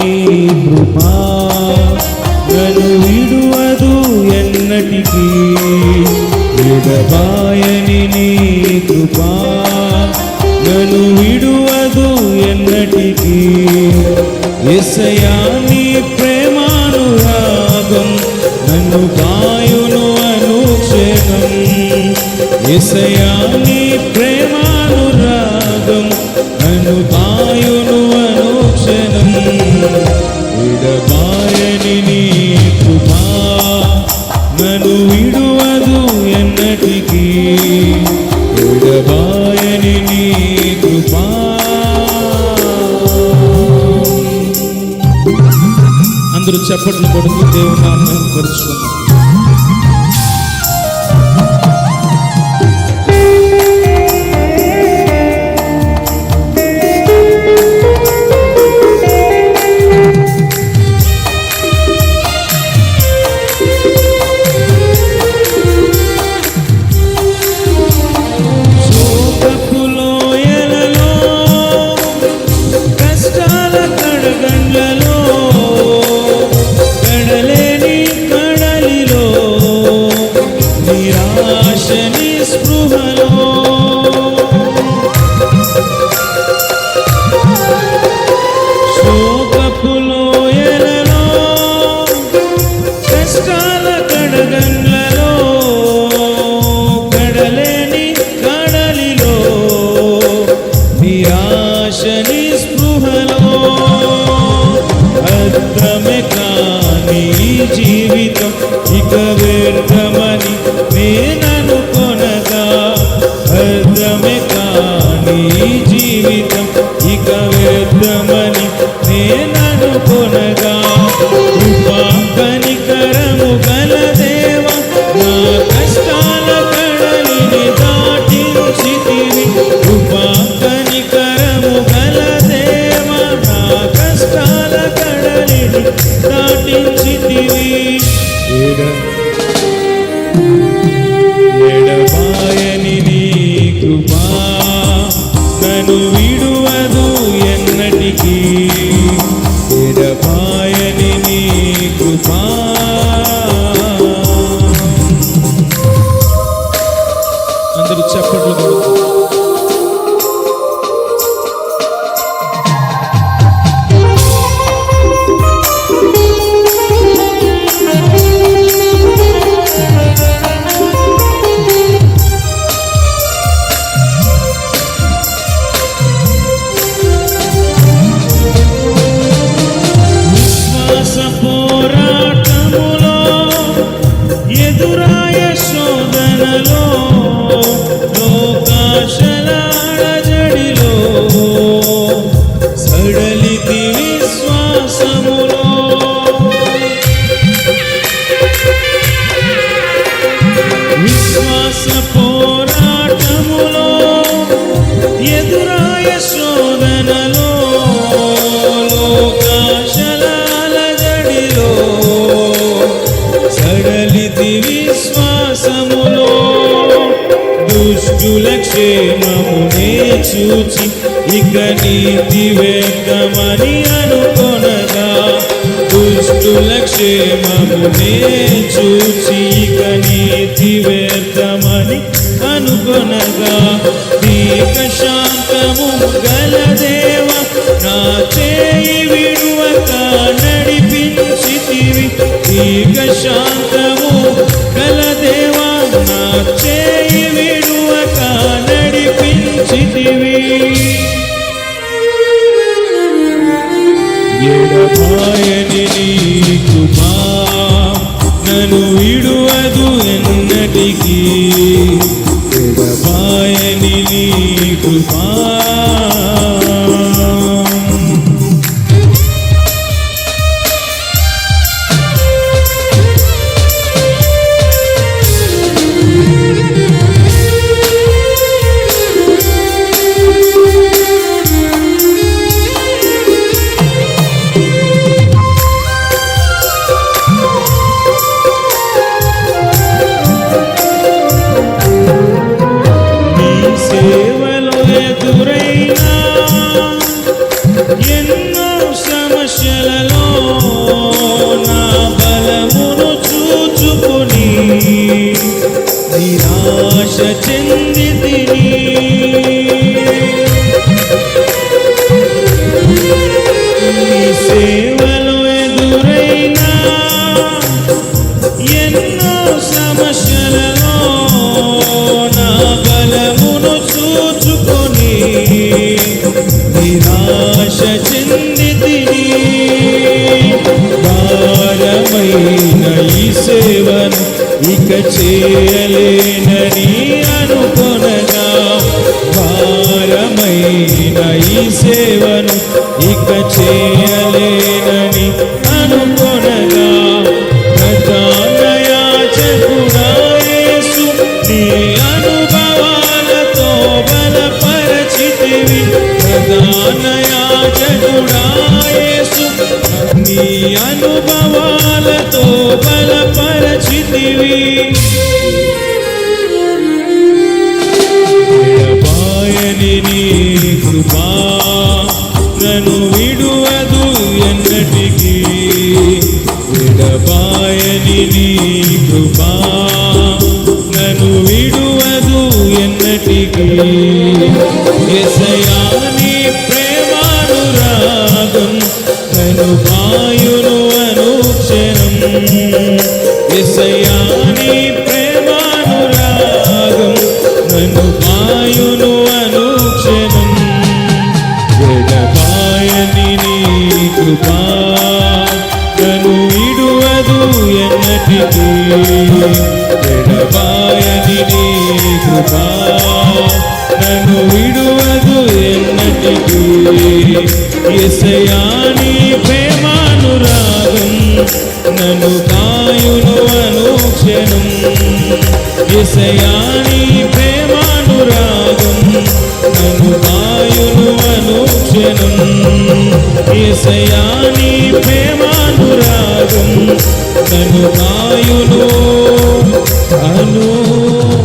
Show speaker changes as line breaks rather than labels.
నీ కృపా నన్ను విడువదు ఎన్నటికీ, ఎడబాయని నీ కృపా నన్ను విడువదు ఎన్నటికీ. యేసయ్యా నీ ప్రేమానురాగం నన్ను కాయును అనుక్షణం, యేసయ్యా నీ ప్రేమానురాగం నన్ను కాయును అనుక్షణం. ఎడబాయని నీ కృపా నన్ను విడువదు ఎన్నటికీ, ఎడబాయని నీ కృపా. అందరూ చప్పట్లు కొడుతూ దేవుని నామమును పరుచుకున్నారు. జీవితం ఇక వ్యర్థమని నేననుకొనగా, అర్థమే కాని జీవితం ఇక వ్యర్థమని నేననుకొనగా, కృపా కనికరము గల దేవ నా కష్టాల కడలిని దాటించితివి, కృపా కనికరము గల దేవ నా కష్టాల కడలిని దాటించితివి. ఎడబాయని నీ కృపా నన్ను విడువదు ఎన్నటికీ, ఎడబాయని నీ కృపా. అందరూ చప్పట్లు కొడుతూ ఎదురాయ శోధనలో లోకాశలాడ జడిలో సడలితి విశ్వాసములో, విశ్వాస పోరాటములో ఎదురాయ శోధనలో లోకాశలాల జడిలో సడలితి విశ్వాసములో, దుష్టుల క్షేమమునే చూచి ఇక నీతి వ్యర్థమని అనుకొనగా, దుష్టుల క్షేమమునే చూచి ఇక నీతి వ్యర్థమని అనుకొనగా, దీక శాంతము గల దేవ నా చేయి విడువక నడిపించితివి, దీక శాంతము గల దేవా నా చేయి విడువక నడిపించితివి. ఎడబాయని నీ కృపా నన్ను విడువదు ఎన్నటికీ, ఎడబాయని నీ కృపా. ఎదురైనా ఎన్నో సమస్యల పొందితిని. భారమైన ఈ సేవను ఇక చేయలేనని అనుకొనగా, భారమైన ఈ సేవను ఇక చేయలేనని అనుకొనగా, ప్రధాన యాజకుడా యేసు నీ అనుభవాలతో బలపరచితివి. ప్రధాన యాజకుడా యేసు నీ అనుభవాలతో బలపరచితివి. ఎడబాయని నీ కృపా నన్ను విడువదు ఎన్నటికీ. ఎడబాయని నీ కృపా నన్ను విడువదు ఎన్నటికీ. యేసయ్యా నీ ప్రేమానురాగం నన్ను కాయును అనుక్షణం. యేసయ్యా నీ ప్రేమానురాగం నన్ను కాయును అనుక్షణం. ఎడబాయని నీ కృపా నన్ను విడువదు ఎన్నటికీ. ఎడబాయని నీ కృపా నన్ను విడువదు ఎన్నటికీ. యేసయ్యా నీ ప్రేమానురాగం నన్ను కాయును అనుక్షణం. యేసయ్యా నీ ప్రేమానురాగం నన్ను కాయును అనుక్షణం. యేసయ్యా నీ ప్రేమానురాగం నన్ను కాయును అనుక్షణం.